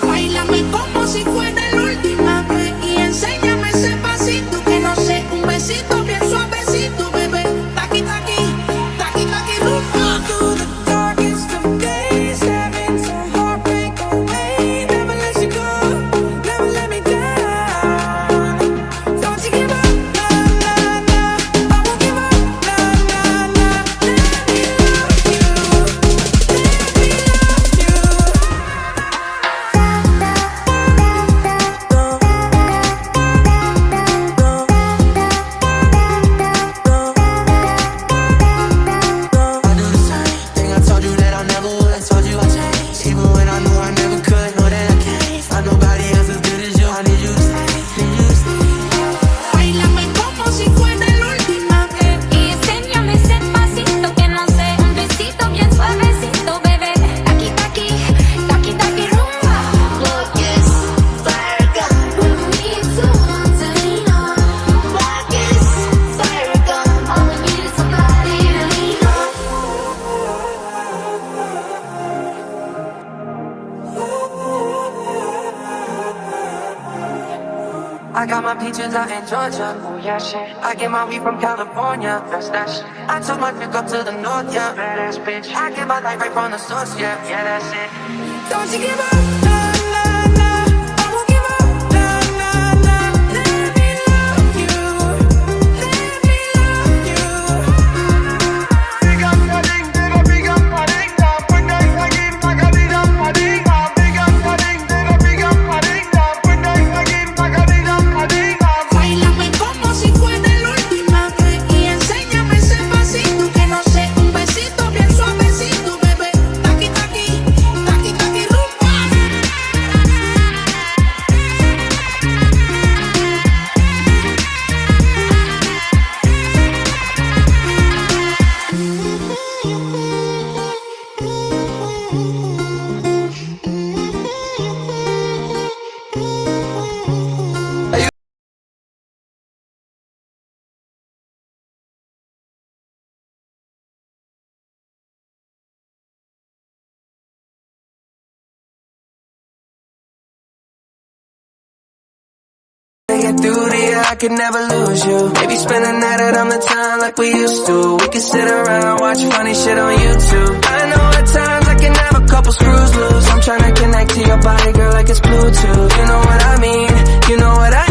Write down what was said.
Báilame como si fuera la última vez y enséñame ese pasito que no sé, un besito bien suavecito, bebé. Taqui taqui, taqui taqui rumba. Through the darkest of days, having some heartbreak away. Never let you go, never let me down. Don't you give up, nah nah nah. I won't give up, nah nah nah. Let me love you, let me love you. I do the same thing I told you that I never would. I told you I'd change, even when I knew I never could. Know that I can't find nobody else as good as you. I need you to stay, need you to stay. Báilame como si fuera la última vez Y enséñame ese pasito que no sé, un besito bien suavecito, bebé. Taqui taqui, taqui taqui rumba. Focus, fire gun. We need someone to lean on. Focus, fire gun. All we need is somebody to lean on. I got my peaches out in Georgia. Oh yeah, shit. I get my weed from California. That's that shit. I took my trip up to the north, yeah. Badass bitch. I get my life right from the source, yeah. Yeah, that's it. Don't you give up, nah, nah, nah. I won't give up, nah, nah, nah. Let me love you, let me love you. Báilame como si fuera la última vez y enséñame ese pasito que no sé, un besito bien suavecito, bebé. Taqui taqui, taqui taqui rumba. Get through the year, I could never lose you. Maybe spend the night out on the town like we used to. We could sit around, watch funny shit on YouTube. I know at times I can have a couple screws loose. I'm trying to connect to your body, girl, like it's Bluetooth. You know what I mean, you know what I